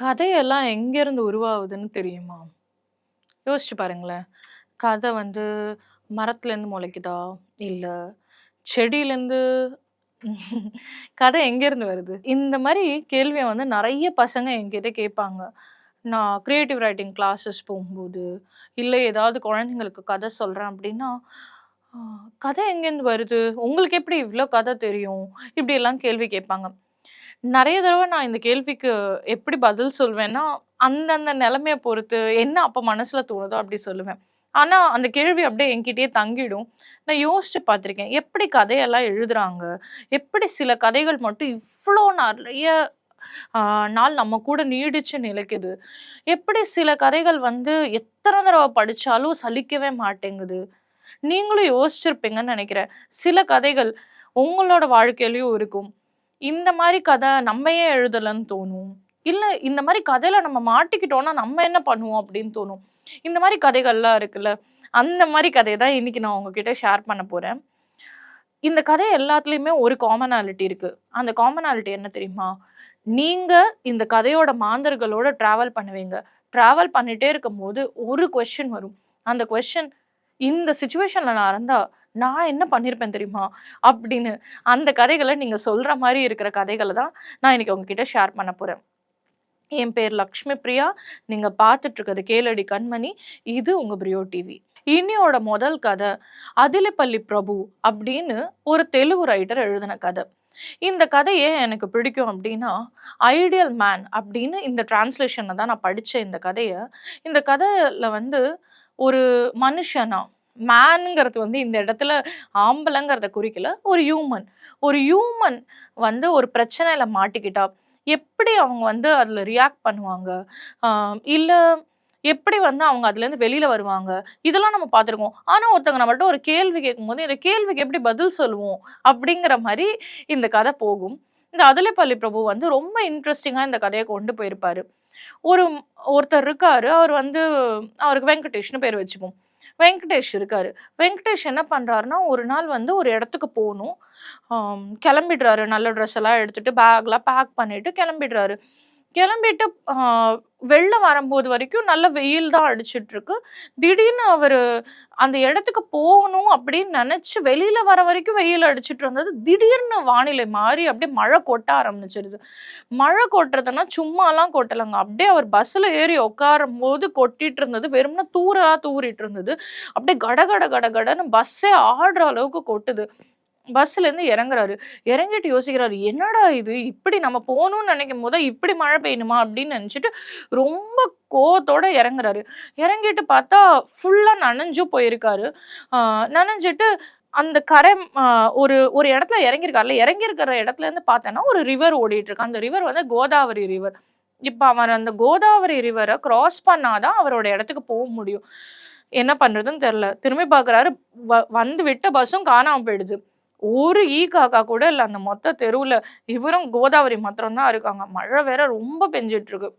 கதையெல்லாம் எங்கேருந்து உருவாகுதுன்னு தெரியுமா? யோசிச்சு பாருங்களேன். கதை வந்து மரத்துலேருந்து முளைக்குதா? இல்ல செடியிலேருந்து கதை எங்கேருந்து வருது? இந்த மாரி கேள்விய வந்து நெறைய பசங்க என்கிட்ட கேட்பாங்க. நான் கிரியேட்டிவ் ரைட்டிங் கிளாஸஸ் போகும்போது, இல்ல ஏதாவது குழந்தைங்களுக்கு கதை சொல்றேன் அப்டின்னா, "ஆ கதை எங்கேருந்து வருது? உங்களுக்கு எப்படி இவ்ளோ கதை தெரியும்?" இப்படியெல்லாம் கேள்வி கேட்பாங்க. நெறைய தடவ நான் இந்த கேள்விக்கு எப்படி பதில் சொல்வேன்னா, அந்தந்த நெலைமைய பொறுத்து என்ன அப்ப மனசுல தோணுதோ அப்படி சொல்லுவேன். ஆனா, அந்த கேள்வி அப்படியே என்கிட்டயே தங்கிடும். நான் யோசிச்சு பார்த்துருக்கேன். எப்படி கதையெல்லாம் எழுதுறாங்க? எப்படி சில கதைகள் மட்டும் இவ்ளோ நெறைய ஆ நாள் நம்ம கூட நீடிச்சு நிலைக்குது? எப்படி சில கதைகள் வந்து எத்தன தடவ படிச்சாலும் சலிக்கவே மாட்டேங்குது? நீங்களும் யோசிச்சிருப்பீங்கன்னு நெனைக்கிறேன். சில கதைகள் உங்களோட வாழ்க்கையிலயும் இருக்கும். இந்த மாரி கதை நம்ம ஏன் எழுதலன்னு தோணும். இல்ல இந்த மாரி கதையில நம்ம மாட்டிக்கிட்டோம்னா, நம்ம என்ன பண்ணுவோம் அப்படின்னு தோணும். இந்த மாரி கதைகள்லாம் இருக்குல்ல. அந்த மாரி கதைய தான் இன்னைக்கு நான் உங்ககிட்ட ஷேர் பண்ண போறேன். இந்த கதை எல்லாத்துலயுமே ஒரு காமனாலிட்டி இருக்கு. அந்த காமனாலிட்டி என்ன தெரியுமா? நீங்க இந்த கதையோட மாந்தர்களோட டிராவல் பண்ணுவீங்க. டிராவல் பண்ணிட்டே இருக்கும்போது ஒரு கொஸ்டின் வரும். அந்த கொஸ்டின் இந்த சிச்சுவேஷன்ல நான் இருந்தா, நான் என்ன பண்ணியிருப்பேன் தெரியுமா? அப்படின்னு அந்த கதைகள நீங்க சொல்ற மாரி இருக்கிற கதைகள தான் நான் இன்னைக்கு உங்ககிட்ட ஷேர் பண்ண போறேன். என் பேர் லக்ஷ்மி பிரியா. நீங்க பார்த்துட்டு இருக்கிறது கேளடி கண்மணி. இது உங்க பிரியோ டிவி. இன்னியோட முதல் கதை, "அதிலிப்பள்ளி பிரபு" அப்படின்னு ஒரு தெலுங்கு ரைட்டர் எழுதின கதை. இந்த கதை ஏன் எனக்கு பிடிக்கும் அப்டின்னா, "ஐடியல் மேன்" அப்படின்னு இந்த டிரான்ஸ்லேஷன்ல தான் நான் படிச்சேன் இந்த கதைய. இந்த கதையில வந்து ஒரு மனுஷனா, மேன்ங்கிறது வந்து இந்த இடத்துல ஆம்பளங்கிறத குறிக்கல. ஒரு ஹியூமன். ஒரு ஹியூமன் வந்து ஒரு பிரச்சனையில மாட்டிக்கிட்டா, எப்படி அவங்க வந்து அதுல ரியாக்ட் பண்ணுவாங்க? ஆ இல்ல எப்படி வந்து அவங்க அதுலேருந்து வெளில வருவாங்க? இதெல்லாம் நம்ம பார்த்துருக்கோம். ஆனா ஒருத்தவங்க நம்மள்ட்ட ஒரு கேள்வி கேட்கும்போது, இந்த கேள்விக்கு எப்படி பதில் சொல்லுவோம்? அப்படிங்கிற மாரி இந்த கதை போகும். இந்த அதிலிப்பள்ளி பிரபு வந்து ரொம்ப இன்ட்ரஸ்டிங்கா இந்த கதைய கொண்டு போயிருப்பாரு. ஒரு ஒருத்தர் இருக்காரு. அவர் வந்து அவருக்கு வெங்கடேஷ்ன்னு பேர் வச்சுப்போம். வெங்கடேஷ் இருக்காரு. வெங்கடேஷ் என்ன பண்றாருன்னா, ஒரு நாள் வந்து ஒரு இடத்துக்கு போணும். கெளம்பிடுறாரு. நல்ல ட்ரெஸ் எல்லாம் எடுத்துட்டு, பேக்லாம் பேக் பண்ணிட்டு கெளம்பிடுறாரு. கெளம்பிட்டு வெளில வரும்போது வரைக்கும் நல்ல வெயில் தான் அடிச்சிட்டுருக்கு. திடீர்னு அவரு அந்த இடத்துக்கு போகணும் அப்படின்னு நெனச்சு வெளியில வர வரைக்கும் வெயில் அடிச்சிட்டு இருந்தது. திடீர்னு வானிலை மாறி அப்படியே மழை கொட்ட ஆரம்பிச்சிருது. மழை கொட்டுறதுன்னா சும்மாலாம் கொட்டலங்க. அப்படியே அவர் பஸ்ஸுல ஏறி உட்காரும்போது கொட்டிட்டு இருந்தது. வெறுமனே தூறலா தூறிட்டு இருந்தது. அப்படியே கட கட கட கடன்னு பஸ்ஸே ஆடுற அளவுக்கு கொட்டுது. பஸ்ஸுலேருந்து இறங்குறாரு. இறங்கிட்டு யோசிக்கிறாரு, "என்னடா இது? இப்படி நம்ம போணும்னு நெனைக்கும்போது இப்படி மழை பெய்யணுமா?" அப்படின்னு நெனச்சுட்டு ரொம்ப கோவத்தோட இறங்குறாரு. இறங்கிட்டு பார்த்தா ஃபுல்லா நனைஞ்சு போயிருக்காரு. ஆ நனைஞ்சிட்டு அந்த கரை ஒரு ஒரு இடத்துல இறங்கியிருக்கார்ல, இறங்கியிருக்கிற இடத்துலேருந்து பார்த்தேன்னா, ஒரு ரிவர் ஓடிட்டுருக்கு. அந்த ரிவர் வந்து கோதாவரி ரிவர். இப்ப அவர் அந்த கோதாவரி ரிவர கிராஸ் பண்ணா தான் அவரோட இடத்துக்கு போ முடியும். என்ன பண்றதுன்னு தெரியல. திரும்பி பார்க்குறாரு, வந்து விட்ட பஸ்ஸும் காணாம போயிடுது. ஒரு காக்கா கூட இல்ல அந்த மொத்த தெருவுல. இவரும் கோதாவரி மாத்திரம் தான் இருக்காங்க. மழை வேற ரொம்ப பெஞ்சுட்டு இருக்கு.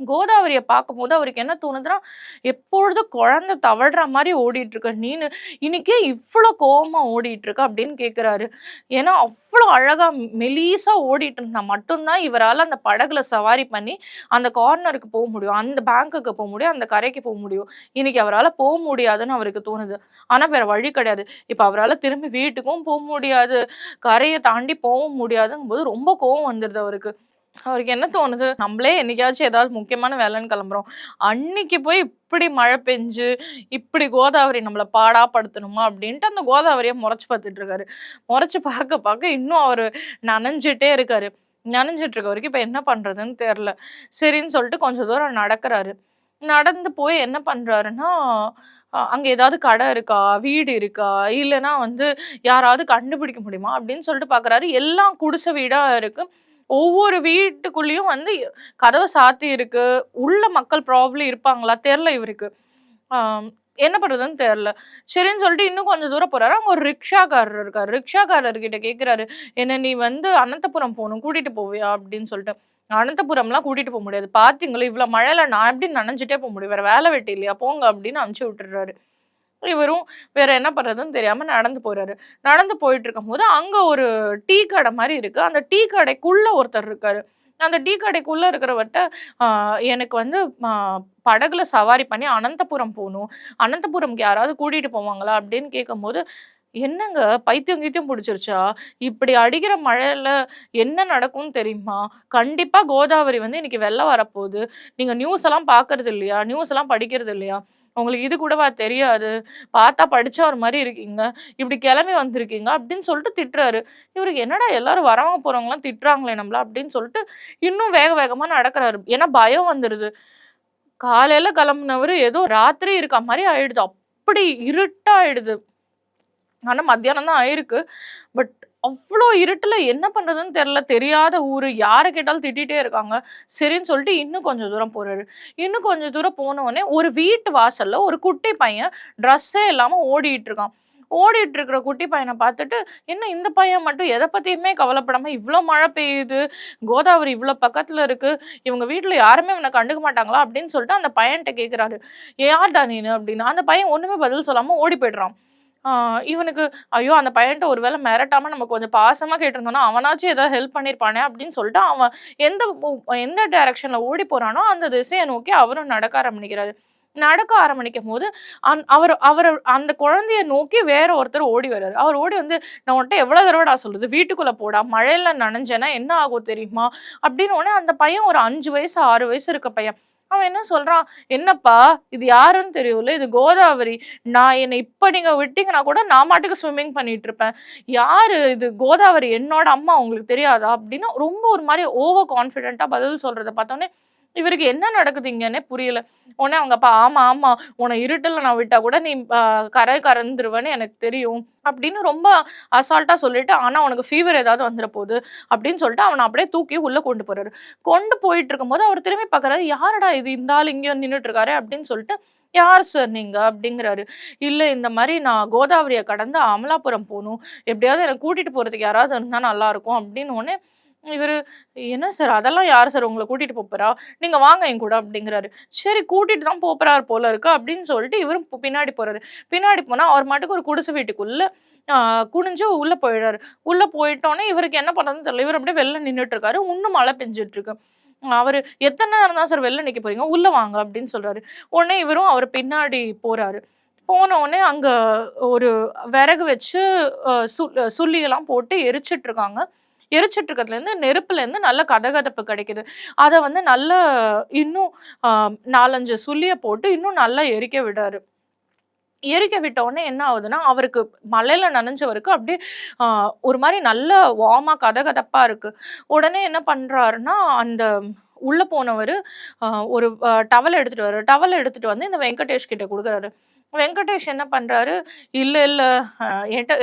கோதாவரிய பார்க்கும்போது அவருக்கு என்ன தோணுதுன்னா, எப்பொழுதும் குழந்தை தவழ்ற மாரி ஓடிட்டுருக்க நீனு, இன்னைக்கு ஏன் இவ்ளோ கோவமா ஓடிட்டுருக்க? அப்படின்னு கேட்குறாரு. ஏன்னா, அவ்ளோ அழகா மெலிசா ஓடிட்டு இருந்தா மட்டும் தான் இவரால அந்த படகுல சவாரி பண்ணி, அந்த கார்னருக்கு போ முடியும். அந்த பேங்க்குக்கு போ முடியும். அந்த கரைக்கு போ முடியும். இன்னைக்கு அவரால முடியாதுன்னு அவருக்கு தோணுது. ஆனா வேற வழி கிடையாது. இப்ப அவரால திரும்பி வீட்டுக்கும் முடியாது. கரைய தாண்டி போவும் முடியாதுங்கும்போது ரொம்ப கோவம் வந்துருது அவருக்கு. அவருக்கு என்ன தோணுது, நம்மளே என்னைக்காச்சும் ஏதாவது முக்கியமான வேலைன்னு கிளம்புறோம். அன்னைக்கு போய் இப்படி மழை பெஞ்சு, இப்படி கோதாவரி நம்மள பாடா படுத்தணுமா? அப்படின்ட்டு அந்த கோதாவரிய மொறச்சு பார்த்துட்டு இருக்காரு. மொறச்சு பார்க்க பார்க்க இன்னும் அவரு நனைஞ்சுட்டே இருக்காரு. நனைஞ்சுட்டு இருக்க வரைக்கும் இப்ப என்ன பண்றதுன்னு தெரியல. சரின்னு சொல்லிட்டு கொஞ்சம் தூரம் நடக்குறாரு. நடந்து போய் என்ன பண்றாருன்னா, அங்க ஏதாவது கடை இருக்கா? வீடு இருக்கா? இல்லன்னா வந்து யாராவது கண்டுபிடிக்க முடியுமா? அப்படின்னு சொல்லிட்டு பார்க்குறாரு. எல்லாம் குடிசை வீடா இருக்கு. ஒவ்வொரு வீட்டுக்குள்ளேயும் வந்து கதவு சாத்தி இருக்கு. உள்ள மக்கள் ப்ராபப்ளி இருப்பாங்களா? தெர்ல இவருக்கு. ஆம் என்ன பண்றதுன்னு தெர்ல. சரின்னு சொல்லிட்டு இன்னும் கொஞ்சம் தூரம் போறாரு. அங்க ஒரு ரிக்ஷாக்காரர் இருக்காரு. ரிக்ஷாக்காரர்கிட்ட கேட்கிறாரு, "என்ன நீ வந்து அனந்தபுரம் போணும். கூட்டிட்டு போவியா?" அப்படின்னு சொல்லிட்டு. "அனந்தபுரம்லாம் கூட்டிட்டு போ முடியாது. பார்த்தீங்களா, இவ்ளோ மழையில நான் எப்படி நனைஞ்சுட்டே போ முடியும்? வேற வேலை வெட்டி இல்லையா? போங்க" அப்படின்னு அனுப்பிச்சு விட்டுர்றாரு. இவரும் வேற என்ன பண்றதுன்னு தெரியாம நடந்து போறாரு. நடந்து போயிட்டுருக்கும்போது, அங்க ஒரு டீ கடை மாரி இருக்கு. அந்த டீ கடைக்குள்ள ஒருத்தர் இருக்காரு. அந்த டீ கடைக்குள்ள இருக்கிறவர்ட்ட ஆ எனக்கு வந்து அ படகுல சவாரி பண்ணி அனந்தபுரம் போணும். அனந்தபுரம்க்கு யாராவது கூட்டிட்டு போவாங்களா? அப்படின்னு கேட்கும்போது, "என்னங்க பைத்தியம் கீத்தியம் புடிச்சிருச்சா? இப்படி அடிக்கிற மழையில என்ன நடக்கும்னு தெரியுமா? கண்டிப்பா கோதாவரி வந்து இன்னைக்கு வெள்ளம் வரப்போது. நீங்க நியூஸ் எல்லாம் பார்க்கறது இல்லையா? நியூஸ் எல்லாம் படிக்கிறது இல்லையா? உங்களுக்கு இது கூடவா தெரியாது? பார்த்தா படிச்சவர் மாரி இருக்கீங்க. இப்படி கிளம்பி வந்திருக்கீங்க." அப்படின்னு சொல்லிட்டு திட்டுறாரு. இவருக்கு என்னடா எல்லாரும் வரவங்க போறவங்கலாம் திட்டுறாங்களே நம்மள அப்படின்னு சொல்லிட்டு இன்னும் வேக வேகமா நடக்குறாரு. ஏன்னா பயம் வந்துருது. காலையில கிளம்புனவரு ஏதோ ராத்திரி இருக்க மாரி ஆயிடுது. அப்படி இருட்டாயிடுது. ஆனா மத்தியானம் தான் ஆயிருக்கு. பட் அவ்ளோ இருட்டுல என்ன பண்றதுன்னு தெரியல. தெரியாத ஊரு. யார கேட்டாலும் திட்டிட்டே இருக்காங்க. சரின்னு சொல்லிட்டு இன்னும் கொஞ்சம் தூரம் போறாரு. இன்னும் கொஞ்சம் தூரம் போனவுனே ஒரு வீட்டு வாசல்ல ஒரு குட்டி பையன் ட்ரெஸ்ஸே இல்லாம ஓடிட்டு இருக்கான். ஓடிட்டு இருக்கிற குட்டி பையன பார்த்துட்டு, என்ன இந்த பையன் மட்டும் எத பத்தியுமே கவலைப்படாம இவ்ளோ மழை பெய்யுது. கோதாவரி இவ்ளோ பக்கத்துல இருக்கு. இவங்க வீட்ல யாருமே இவன கண்டுக்க மாட்டாங்களா? அப்படின்னு சொல்லிட்டு அந்த பையன்ட்ட கேட்கிறாரு. "யார்டா நீனு?" அப்படின்னு. அந்த பையன் ஒண்ணுமே பதில் சொல்லாம ஓடி போயிடுறான். ஆ இவனுக்கு ஐயோ! அந்த பையன்ட்ட ஒரு வேள மிரட்டாம நம்ம கொஞ்சம் பாசமா கேட்டிருந்தோம்னா, அவனாச்சும் ஏதாவது ஹெல்ப் பண்ணியிருப்பானே அப்படின்னு சொல்லிட்டு, அவன் எந்த எந்த டைரக்ஷன்ல ஓடி போறானோ, அந்த திசைய நோக்கி அவரும் நடக்க ஆரம்பிக்கிறாரு. நடக்க ஆரம்பிக்கும்போது, அவரு அவரு அந்த குழந்தைய நோக்கி வேற ஒருத்தர் ஓடி வராரு. அவர் ஓடி வந்து, "நான் உன்ட்ட எவ்வளோ தடவடா சொல்றது? வீட்டுக்குள்ள போடா! மழையில நனைஞ்சேன்னா என்ன ஆகும் தெரியுமா?" அப்படின்னு உடனே அந்த பையன் ஒரு 5 வயசு, 6 வயசு இருக்க பையன். அவன் என்ன சொல்றான், "என்னப்பா இது யாருன்னு தெரியும்ல? இது கோதாவரி. என்னை இப்ப நீங்க விட்டீங்கன்னா கூட நான் பாட்டுக்கு ஸ்விம்மிங் பண்ணிட்டு இருப்பேன். யாரு இது கோதாவரி என்னோட அம்மா உங்களுக்கு தெரியாதா?" அப்படின்னு ரொம்ப ஒரு மாரி ஓவர் கான்ஃபிடென்ட்டா பதில் சொல்றத பார்த்தோனே, இவருக்கு என்ன நடக்குது இங்கன்னே புரியல. உடனே அவங்க அப்பா, "ஆமா, ஆமா. உன்ன இருட்டுல நான் விட்டா கூட நீ கரை கரந்துருவன்னு எனக்கு தெரியும்." அப்படின்னு ரொம்ப அசால்ட்டா சொல்லிட்டு, "ஆனா உனக்கு ஃபீவர் ஏதாவது வந்துற போது." அப்படின்னு சொல்லிட்டு அவன அப்படியே தூக்கி உள்ள கொண்டு போறாரு. கொண்டு போயிட்டு இருக்கும்போது அவர் திரும்பி பார்க்குறாரு. "யாருடா இது? இந்த ஆள் இங்க வந்து நின்னுட்டு இருக்காரே." அப்படின்னு சொல்லிட்டு, "யார் சார் நீங்க?" அப்படிங்கிறாரு. "இல்ல இந்த மாரி நான் கோதாவரிய கடந்து அமலாபுரம் போணும். எப்படியாவது என்ன கூட்டிட்டு போறதுக்கு யாராவது இருந்தா நல்லாருக்கும்." அப்படின்னோனே, இவரு, "என்ன சார் அதெல்லாம் யாரு சார் உங்கள கூட்டிட்டு போப்போறா? நீங்க வாங்க என் கூட." அப்படிங்கிறாரு. சரி கூட்டிட்டு தான் போப்போறாரு போல இருக்கு அப்படின்னு சொல்லிட்டு இவரும் பின்னாடி போறாரு. பின்னாடி போனா அவர் பாட்டுக்கு ஒரு குடிசை வீட்டுக்குள்ள ஆ குனிஞ்சு உள்ள போயிறாரு. உள்ள போயிட்டோனே இவருக்கு என்ன பண்றதுன்னு தெரியல. இவரு அப்படியே வெளில நின்னுட்டு இருக்காரு. இன்னும் மழை பெஞ்சுட்டு இருக்கு. அவரு "எத்தன நேரம் தான் சார் வெளில நிக்க போறீங்க? உள்ள வாங்க" அப்படின்னு சொல்றாரு. உடனே இவரும் அவர் பின்னாடி போறாரு. போன உடனே அங்க ஒரு விறகு வச்சு சுள்ளியெல்லாம் போட்டு எரிச்சுட்டு இருக்காங்க. எரிச்சுட்டு இருக்கிறதுலேருந்து நெருப்புலேருந்து நல்ல கதகதப்பு கிடைக்குது. அத வந்து நல்ல இன்னும் அ 4, 5 சுள்ளிய போட்டு இன்னும் நல்லா எரிக்க விடாரு. எரிக்க விட்ட உடனே என்ன ஆகுதுன்னா, அவருக்கு மழையில நனைஞ்சவருக்கு அப்படியே அ ஒரு மாரி நல்ல வார்மா கதகதப்பா இருக்கு. உடனே என்ன பண்றாருன்னா, அந்த உள்ள போனவரு அ ஒரு டவல் எடுத்துட்டு வராரு. டவல் எடுத்துட்டு வந்து இந்த வெங்கடேஷ் கிட்ட குடுக்குறாரு. வெங்கடேஷ் என்ன பண்றாரு, "இல்ல, இல்ல அ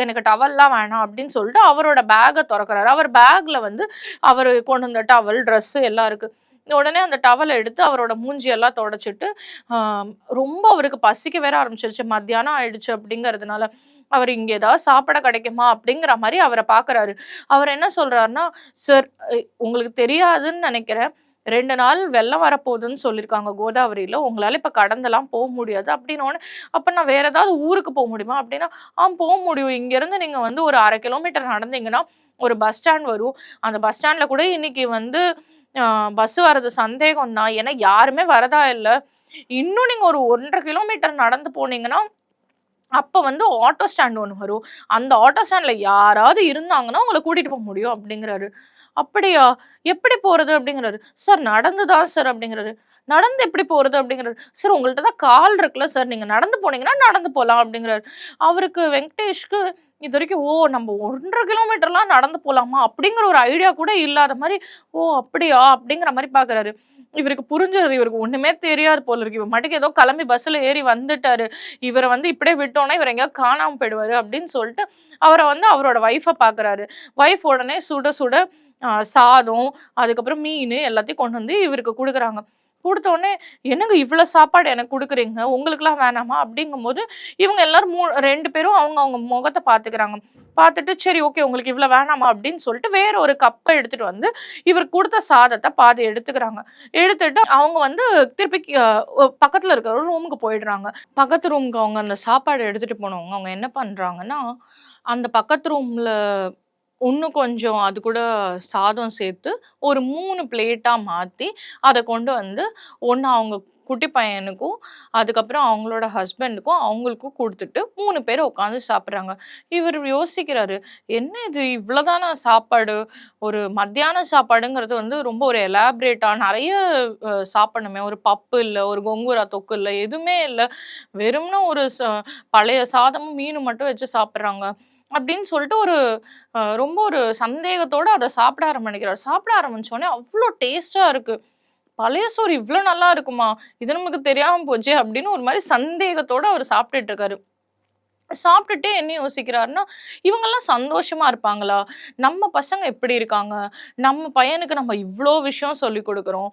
எனக்கு டவல்லாம் வேணாம்" அப்படின்னு சொல்லிட்டு அவரோட பேக்க தொறக்குறாரு. அவர் பேக்ல வந்து அவரு கொண்டு வந்த டவல், ட்ரெஸ்ஸு எல்லாம் இருக்கு. உடனே அந்த டவல எடுத்து அவரோட மூஞ்சியெல்லாம் தொடச்சுட்டு, ஆ ரொம்ப அவருக்கு பசிக்க வேற ஆரம்பிச்சுருச்சு. மத்தியானம் ஆயிடுச்சு அப்படிங்கிறதுனால. அவரு "இங்க ஏதாவது சாப்பிட கிடைக்குமா?" அப்படிங்கிற மாரி அவர பார்க்குறாரு. அவர் என்ன சொல்றாருன்னா, "சார் உங்களுக்கு தெரியாதுன்னு நெனைக்கிறேன். 2 நாள் வெள்ளம் வரப்போதுன்னு சொல்லியிருக்காங்க கோதாவரியில. உங்களால இப்ப கடந்தெல்லாம் முடியாது." அப்படின்னோனே, "அப்ப நான் வேற ஏதாவது ஊருக்கு முடியுமா?" அப்படின்னா, முடியும். இங்கேருந்து நீங்க வந்து ஒரு 1/2 கிலோமீட்டர் நடந்தீங்கன்னா, ஒரு பஸ் ஸ்டாண்ட் வரும். அந்த பஸ் ஸ்டாண்ட்ல கூட இன்னைக்கு வந்து அ பஸ் வர்றது சந்தேகம் தான். ஏன்னா யாருமே வரதா இல்ல. இன்னும் நீங்க ஒரு 1 1/2 கிலோமீட்டர் நடந்து போனீங்கன்னா, அப்ப வந்து ஆட்டோ ஸ்டாண்ட் ஒண்ணு வரும். அந்த ஆட்டோ ஸ்டாண்ட்ல யாராவது இருந்தாங்கன்னா, உங்கள கூட்டிட்டு முடியும் அப்டிங்கிறாரு. அப்படியா? எப்படி போறது? அப்படிங்கிறாரு. சார் நடந்து தான் சார் அப்படிங்கிறாரு. நடந்து எப்படி போறது? அப்படிங்கிறாரு. சார் உங்கள்ட்ட தான் கால் இருக்குல்ல சார். நீங்க நடந்து போனீங்கன்னா நடந்து போலாம் அப்படிங்கிறாரு. அவருக்கு வெங்கடேஷ்க்கு இதுவரைக்கும் ஓ! நம்ம 1 1/2 கிலோமீட்டர்லாம் நடந்து போலாமா? அப்படிங்கிற ஒரு ஐடியா கூட இல்லாத மாரி, ஓ! அப்படியா? அப்படிங்கிற மாரி பார்க்குறாரு. இவருக்கு புரிஞ்சிருது. இவருக்கு ஒண்ணுமே தெரியாது போல இருக்கு. இவர் பாட்டுக்கு ஏதோ கிளம்பி பஸ்ஸுல ஏறி வந்துட்டாரு. இவர வந்து இப்படியே விட்டோம்னா, இவரு எங்கேயாவது காணாம போயிடுவாரு அப்படின்னு சொல்லிட்டு, அவர வந்து அவரோட ஒய்ஃப பார்க்குறாரு. ஒய்ஃப் உடனே சுட சுட சாதம், அதுக்கப்புறம் மீனு எல்லாத்தையும் கொண்டு வந்து இவருக்கு குடுக்குறாங்க. குடுத்த உடனே, "என்னங்க இவ்ளோ சாப்பாடு எனக்கு குடுக்குறீங்க? உங்களுக்குலாம் வேணாமா?" அப்படிங்கும்போது, இவங்க எல்லாரும் 2 பேரும் அவங்க அவங்க முகத்த பார்த்துக்கிறாங்க. பார்த்துட்டு, "சரி ஓகே உங்களுக்கு இவ்ளோ வேணாமா?" அப்படின்னு சொல்லிட்டு வேற ஒரு கப்ப எடுத்துட்டு வந்து, இவர் குடுத்த சாதத்த பாதி எடுத்துக்கிறாங்க. எடுத்துட்டு அவங்க வந்து திருப்பி பக்கத்துல இருக்கிற ஒரு ரூமுக்கு போயிடுறாங்க. பக்கத்து ரூமுக்கு அவங்க அந்த சாப்பாடு எடுத்துட்டு போனவங்க, அவங்க என்ன பண்றாங்கன்னா, அந்த பக்கத்து ரூம்ல இன்னும் கொஞ்சம் அது கூட சாதம் சேர்த்து ஒரு 3 பிளேட்டா மாத்தி, அத கொண்டு வந்து ஒண்ணு அவங்க குட்டி பையனுக்கும், அதுக்கப்புறம் அவங்களோட ஹஸ்பண்டுக்கும், அவங்களுக்கும் குடுத்துட்டு 3 பேரும் உட்காந்து சாப்பிடுறாங்க. இவரு யோசிக்கிறாரு, "என்ன இது இவ்வளோதானா சாப்பாடு? ஒரு மத்தியான சாப்பாடுங்கிறது வந்து ரொம்ப ஒரு எலாபரேட்டா நெறைய சாப்பிடணுமே. ஒரு பப்பு இல்ல, ஒரு கொங்கூரா தொக்கு இல்ல, எதுவுமே இல்ல. வெறுமனே ஒரு பழைய சாதமும், மீனும் மட்டும் வச்சு சாப்பிடுறாங்க." அப்படின்னு சொல்லிட்டு ஒரு ரொம்ப ஒரு சந்தேகத்தோட அத சாப்பிட ஆரம்பிக்கிறாரு. சாப்பிட ஆரம்பிச்சோனே அவ்ளோ டேஸ்ட்டா இருக்கு. பழைய சோறு இவ்ளோ நல்லா இருக்குமா? இது நமக்கு தெரியாம போச்சே! அப்படின்னு ஒரு மாரி சந்தேகத்தோட அவரு சாப்பிட்டுட்டு இருக்காரு. சாப்பிட்டுட்டு என்ன யோசிக்கிறாருன்னா, இவங்கலாம் சந்தோஷமா இருப்பாங்களா? நம்ம பசங்க எப்படி இருக்காங்க? நம்ம பையனுக்கு நம்ம இவ்ளோ விஷயம் சொல்லிக் குடுக்குறோம்.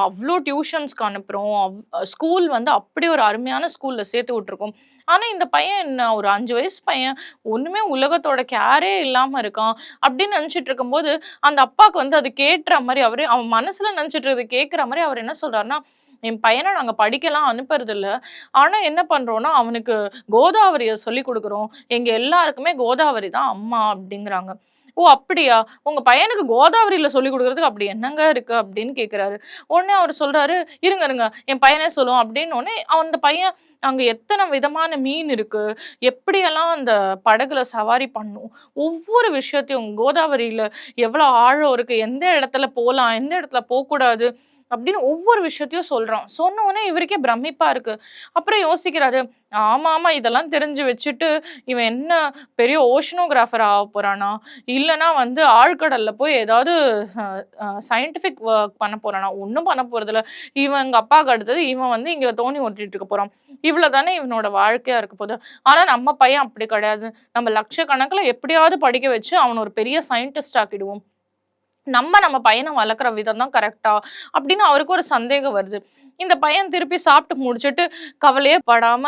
அவ்ளோ டியூஷன்ஸ்க்கு அனுப்புறோம். ஸ்கூல் வந்து அப்படி ஒரு அருமையான ஸ்கூல்ல சேர்த்து விட்டுருக்கோம். ஆனா, இந்த பையன் என்ன ஒரு 5 வயசு பையன். ஒண்ணுமே உலகத்தோட கேரே இல்லாம இருக்கான். அப்படின்னு நெனச்சுட்டு இருக்கும்போது, அந்த அப்பாக்கு வந்து அது கேட்ற மாரி அவன் மனசுல நெனச்சுட்டு இருக்கிறத கேட்கிற மாரி அவர் என்ன சொல்றாருன்னா, என் பையன நாங்க படிக்கலாம் அனுப்புறதில்ல. ஆனா என்ன பண்றோம்னா, அவனுக்கு கோதாவரிய சொல்லிக் குடுக்குறோம். எங்க எல்லாருக்குமே கோதாவரி தான் அம்மா அப்டிங்கிறாங்க. "ஓ! அப்படியா? உங்க பையனுக்கு கோதாவரில சொல்லிக் குடுக்குறதுக்கு அப்படி என்னங்க இருக்கு?" அப்படின்னு கேட்குறாரு. உடனே அவரு சொல்றாரு, "இருங்க, இருங்க என் பையனே சொல்லுவான்." அப்படின்னோனே, அந்த பையன் அங்க எத்தன விதமான மீன் இருக்கு, எப்படியெல்லாம் அந்த படகுல சவாரி பண்ணும், ஒவ்வொரு விஷயத்தையும் கோதாவரியில எவ்வளோ ஆழம் இருக்கு, எந்த இடத்துல போலாம், எந்த இடத்துல போக்கூடாது அப்படின்னு ஒவ்வொரு விஷயத்தையும் சொல்றான். சொன்ன உடனே இவருக்கே பிரமிப்பா இருக்கு. அப்புறம் யோசிக்கிறாரு, ஆமாமா இதெல்லாம் தெரிஞ்சு வச்சுட்டு, இவன் என்ன பெரிய ஓஷனோகிராஃபர் ஆவப்போறானா? இல்லன்னா வந்து ஆழ்கடல்ல போய் ஏதாவது ச சயன்டிஃபிக் வொர்க் பண்ண போறானா? ஒண்ணும் பண்ண போறதில்ல. இவன் எங்க அப்பாவுக்கு அடுத்தது இவன் வந்து இங்க தோணி ஓட்டிட்டு இருக்க போறான். இவ்வளோ தானே இவனோட வாழ்க்கையா இருக்க போது. ஆனா நம்ம பையன் அப்படி கிடையாது. நம்ம லட்சக்கணக்குல எப்படியாவது படிக்க வச்சு அவன ஒரு பெரிய சயின்டிஸ்ட் ஆக்கிடுவோம். நம்ம பையன வளர்க்குற விதம் தான் கரெக்ட்டா? அப்படின்னு அவருக்கு ஒரு சந்தேகம் வருது. இந்த பையன் திருப்பி சாப்பிட்டு முடிச்சுட்டு, கவலையே படாம,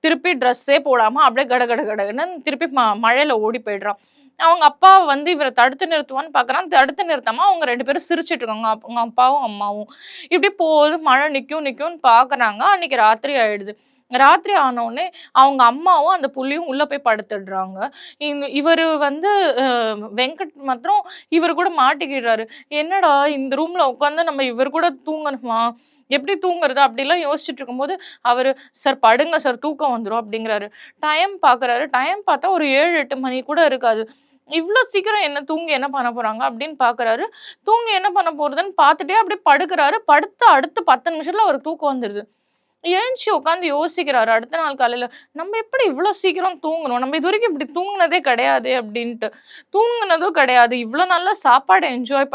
திருப்பி ட்ரெஸ்ஸே போடாம அப்படியே கட கட கடன்னு திருப்பி மழையில ஓடி போயிடுறான். அவங்க அப்பா வந்து இவர தடுத்து நிறுத்துவான்னு பார்க்குறான். தடுத்து நிறுத்தாம அவங்க 2 பேரும் சிரிச்சுட்டு இருக்காங்க. அவங்க அப்பாவும், அம்மாவும். இப்படி போகுது மழை நிக்கும் நிக்கும்ன்னு பார்க்குறாங்க. அன்னைக்கு ராத்திரி ஆயிடுது. ராத்திரி ஆனோனே அவங்க அம்மாவும், அந்த புள்ளையும் உள்ள போய் படுத்துடுறாங்க. இவரு வந்து அ வெங்கட் மாத்திரம் இவரு கூட மாட்டிக்கிறாரு. என்னடா இந்த ரூம்ல உட்காந்து நம்ம இவரு கூட தூங்கணுமா? எப்படி தூங்குறது? அப்படிலாம் யோசிச்சுட்டு இருக்கும்போது, அவரு "சார் படுங்க சார் தூக்கம் வந்துரும்" அப்படிங்கிறாரு. டைம் பார்க்குறாரு. டைம் பார்த்தா ஒரு 7, 8 மணி கூட இருக்காது. இவ்ளோ சீக்கிரம் என்ன தூங்கி என்ன பண்ண போறாங்க? அப்படின்னு பார்க்குறாரு. தூங்கி என்ன பண்ண போறதுன்னு பார்த்துட்டே அப்படியே படுக்குறாரு. படுத்த அடுத்த 10 நிமிஷத்துல அவருக்கு தூக்கம் வந்துருது. எழுந்துச்சு உட்காந்து யோசிக்கிறாரு. அடுத்த நாள் காலையில, "நம்ம எப்படி இவ்ளோ சீக்கிரம் தூங்குனோம்? நம்ம இதுவரைக்கும் இப்படி தூங்குனதே கிடையாதே!" அப்படின்ட்டு. தூங்குனதும் கிடையாது. இவ்ளோ நல்லா சாப்பாடு என்ஜாய்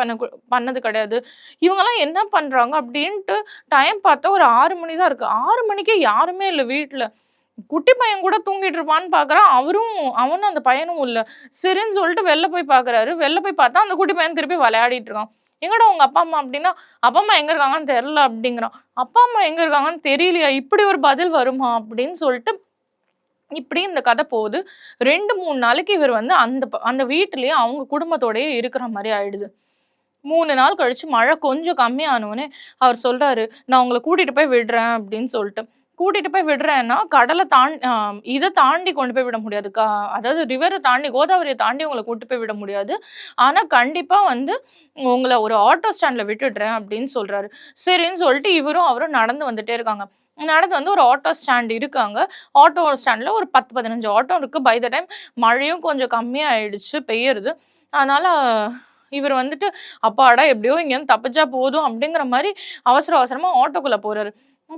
பண்ணது கிடையாது. இவங்கலாம் என்ன பண்றாங்க? அப்படின்ட்டு டைம் பார்த்தா ஒரு 6 மணி தான் இருக்கு. 6 மணிக்கே யாருமே இல்ல வீட்ல. குட்டி பையன் கூட தூங்கிட்டு இருப்பான்னு பார்க்குறான். அவனும் அந்த பையனும் இல்ல. சரின்னு சொல்லிட்டு வெளில போய் பார்க்குறாரு. வெளில போய் பார்த்தா, அந்த குட்டி பையன் திருப்பி விளையாடிட்டு இருக்கான். "எங்கடா உங்க அப்பா, அம்மா?" அப்படின்னா, "அப்பா, அம்மா எங்க இருக்காங்கன்னு தெரியல" அப்படிங்கிறான். "அப்பா, அம்மா எங்க இருக்காங்கன்னு தெரியலையா? இப்படி ஒரு பதில் வருமா?" அப்படின்னு சொல்லிட்டு இப்படி இந்த கதை போகுது. 2, 3 நாளைக்கு இவர் வந்து அந்த வீட்டிலேயே அவங்க குடும்பத்தோடயே இருக்கிற மாரி ஆயிடுது. 3 நாள் கழிச்சு மழை கொஞ்சம் கம்மியானோனே, அவர் சொல்றாரு, "நான் உங்கள கூட்டிட்டு போய் விடுறேன்" அப்படின்னு சொல்ட்டு. கூட்டிட்டு போய் விடுறேன்னா, கடல இத தாண்டி கொண்டு போய் விட முடியாது. அதாவது ரிவர தாண்டி கோதாவரிய தாண்டி உங்கள கூட்டு போய் விட முடியாது. ஆனா, கண்டிப்பா வந்து உங்கள ஒரு ஆட்டோ ஸ்டாண்ட்ல விட்டுடுறேன் அப்படின்னு சொல்றாரு. சரின்னு சொல்லிட்டு இவரும், அவரும் நடந்து வந்துட்டே இருக்காங்க. நடந்து வந்து ஒரு ஆட்டோ ஸ்டாண்ட் இருக்காங்க. ஆட்டோ ஸ்டாண்ட்ல ஒரு 10, 15 ஆட்டோ இருக்கு. பை த டைம் மழையும் கொஞ்சம் கம்மியாயிடுச்சு, பெய்யறது. அதனால இவரு வந்துட்டு, அப்பாடா! எப்படியோ இங்கேருந்து தப்பிச்சா போதும் அப்படிங்கிற மாரி அவசர அவசரமா ஆட்டோக்குள்ள போறாரு.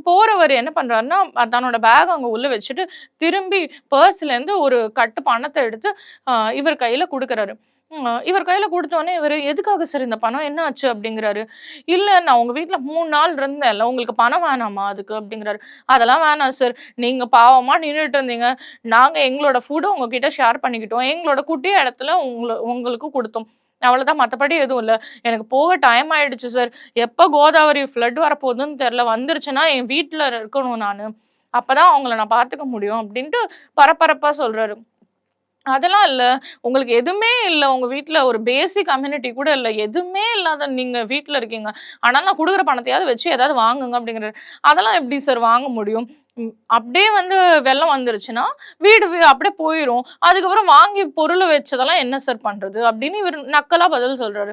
போறவரு என்ன பண்றாருன்னா, தன்னோட பேக் அங்க உள்ள வச்சுட்டு, திரும்பி பர்ஸ்லேருந்து ஒரு கட்டு பணத்த எடுத்து இவர் கையில குடுக்குறாரு. இவர் கையில குடுத்தோனே இவரு, "எதுக்காக சார் இந்த பணம்? என்ன ஆச்சு?" அப்படிங்கிறாரு. "இல்ல நான் உங்க வீட்ல 3 நாள் இருந்தேன்ல, உங்களுக்கு பணம் வேணாமா அதுக்கு?" அப்படிங்கிறாரு. "அதெல்லாம் வேணாம் சார். நீங்க பாவமா நின்னுட்டு இருந்தீங்க. நாங்க எங்களோட ஃபுட்ட உங்ககிட்ட ஷேர் பண்ணிக்கிட்டோம். எங்களோட குட்டி இடத்துல உங்களுக்கு குடுத்தோம். அவ்வளோதான். மத்தபடி எதுவும் இல்ல. எனக்கு போக டைம் ஆயிடுச்சு சார். எப்ப கோதாவரி ஃப்ளட் வரப்போதுன்னு தெரியல. வந்துருச்சுன்னா என் வீட்ல இருக்கணும் நானு. அப்பதான் அவங்கள நான் பார்த்துக்க முடியும்." அப்படின்ட்டு பரபரப்பா சொல்றாரு. அதெல்லாம் இல்ல. உங்களுக்கு எதுவுமே இல்ல. உங்க வீட்ல ஒரு பேசிக் அம்யூனிட்டி கூட இல்ல. எதுவுமே இல்லாத நீங்க வீட்ல இருக்கீங்க. ஆனா நான் குடுக்குற பணத்தையாவது வச்சு ஏதாவது வாங்குங்க அப்படிங்கிறாரு. அதெல்லாம் எப்படி சார் வாங்க முடியும்? அப்படியே வந்து வெள்ளம் வந்துருச்சுன்னா, வீடு அப்படியே போயிரும். அதுக்கப்புறம் வாங்கி பொருள வச்சதெல்லாம் என்ன சார் பண்றது? அப்படின்னு இவரு நக்கலா பதில் சொல்றாரு.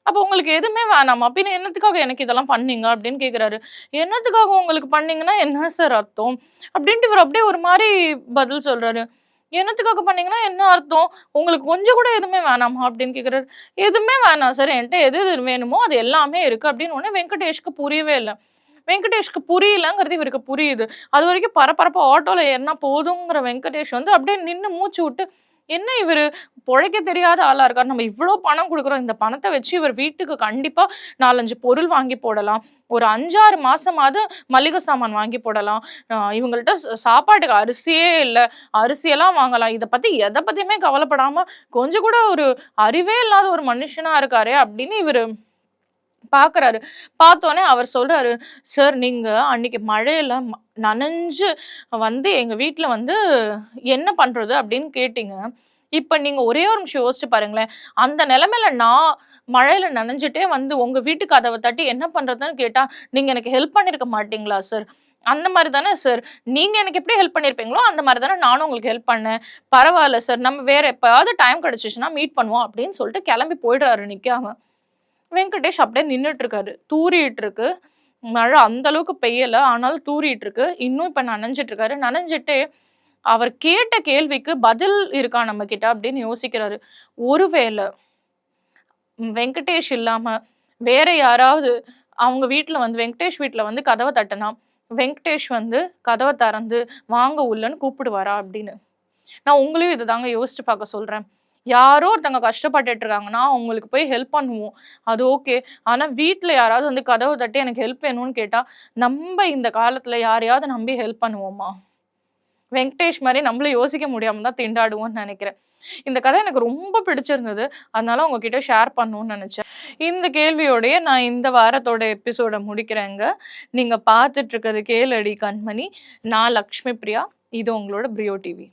அப்ப உங்களுக்கு எதுவுமே வேணாமா? பின்ன என்னத்துக்காக எனக்கு இதெல்லாம் பண்ணீங்க? அப்படின்னு கேட்குறாரு. என்னத்துக்காக உங்களுக்கு பண்ணீங்கன்னா என்ன சார் அர்த்தம்? அப்படின்ட்டு இவரு அப்படியே ஒரு மாரி பதில் சொல்றாரு. என்னத்துக்காக பண்ணீங்கன்னா என்ன அர்த்தம்? உங்களுக்கு கொஞ்சம் கூட எதுவுமே வேணாமா? அப்படின்னு கேட்குறாரு. எதுவுமே வேணாம் சார். என்ட்ட எது எது வேணுமோ அது எல்லாமே இருக்கு அப்படின்னு உடனே வெங்கடேஷ்க்கு புரியவே இல்ல. வெங்கடேஷ்க்கு புரியலங்கிறது இவருக்கு புரியுது. அதுவரைக்கும் பரபரப்பா ஆட்டோல ஏறுனா போதுங்கிற வெங்கடேஷ் வந்து அப்படியே நின்னு மூச்சு விட்டு, என்ன இவரு பொழைக்க தெரியாத ஆளா இருக்காரு. நம்ம இவ்ளோ பணம் குடுக்குறோம். இந்த பணத்த வச்சு இவர் வீட்டுக்கு கண்டிப்பா 4, 5 பொருள் வாங்கி போடலாம். ஒரு 5, 6 மாசமாவது மளிகை சாமான் வாங்கி போடலாம். இவங்கள்ட்ட சாப்பாட்டுக்கு அரிசியே இல்ல. அரிசியெல்லாம் வாங்கலாம். இத பத்தி எத பத்தியுமே கவலைப்படாம, கொஞ்சம் கூட ஒரு அறிவே இல்லாத ஒரு மனுஷனா இருக்காரே! அப்படின்னு இவரு பாக்குறாரு. பார்த்தோனே அவர் சொல்றாரு, "சார் நீங்க அன்னைக்கு மழையில நனைஞ்சு வந்து எங்க வீட்ல வந்து என்ன பண்றது?" அப்படின்னு கேட்டீங்க. இப்ப நீங்க ஒரே ஒரு நிமிஷம் யோசிச்சு பாருங்களேன். அந்த நிலைமையில நான் மழையில நனைஞ்சுட்டே வந்து உங்க வீட்டு கதவ தட்டி என்ன பண்றதுன்னு கேட்டா, நீங்க எனக்கு ஹெல்ப் பண்ணியிருக்க மாட்டீங்களா சார்? அந்த மாரி தானே சார். நீங்க எனக்கு எப்படி ஹெல்ப் பண்ணியிருப்பீங்களோ, அந்த மாரி தானே நானும் உங்களுக்கு ஹெல்ப் பண்ணேன். பரவால்ல சார். நம்ம வேற எப்பயாவது டைம் கிடைச்சுச்சுன்னா மீட் பண்ணுவோம் அப்படின்னு சொல்லிட்டு கிளம்பி போயிடுறாரு நிக்காம. வெங்கடேஷ் அப்படியே நின்னுட்டு இருக்காரு. தூறிட்டு இருக்கு. மழை அந்த அளவுக்கு பெய்யல. ஆனாலும் தூறிட்டு இருக்கு. இன்னும் இப்ப நனைஞ்சுட்டு இருக்காரு. நனைஞ்சுட்டு அவர் கேட்ட கேள்விக்கு பதில் இருக்கா நம்மகிட்ட அப்படின்னு யோசிக்கிறாரு. ஒருவேள வெங்கடேஷ் இல்லாம வேற யாராவது அவங்க வீட்ல வந்து வெங்கடேஷ் வீட்ல வந்து கதவ தட்டுனா, வெங்கடேஷ் வந்து கதவ தெறந்து வாங்க உள்ளன்னு கூப்பிடுவாரா அப்படின்னு. நான் உங்களையும் இதுதாங்க யோசிச்சு பார்க்க சொல்றேன். யாரோ ஒருத்தவங்க கஷ்டப்பட்டுட்டு இருக்காங்கன்னா, அவங்களுக்கு போய் ஹெல்ப் பண்ணுவோம். அது ஓகே. ஆனா வீட்ல யாராவது வந்து கதவ தட்டி எனக்கு ஹெல்ப் வேணும்னு கேட்டா, நம்ப இந்த காலத்துல யாரையாவது நம்பி ஹெல்ப் பண்ணுவோமா? வெங்கடேஷ் மாரி நம்மளும் யோசிக்க முடியாம தான் திண்டாடுவோம்னு நெனைக்கிறேன். இந்த கதை எனக்கு ரொம்ப பிடிச்சிருந்தது. அதனால உங்ககிட்ட ஷேர் பண்ணணும்னு நெனச்சேன். இந்த கேள்வியோடயே நான் இந்த வாரத்தோட எபிசோட முடிக்கிறேங்க. நீங்க பார்த்துட்டு இருக்கிறது கேளடி கண்மணி. நான் லக்ஷ்மி பிரியா. இது உங்களோட பிரியோ டிவி.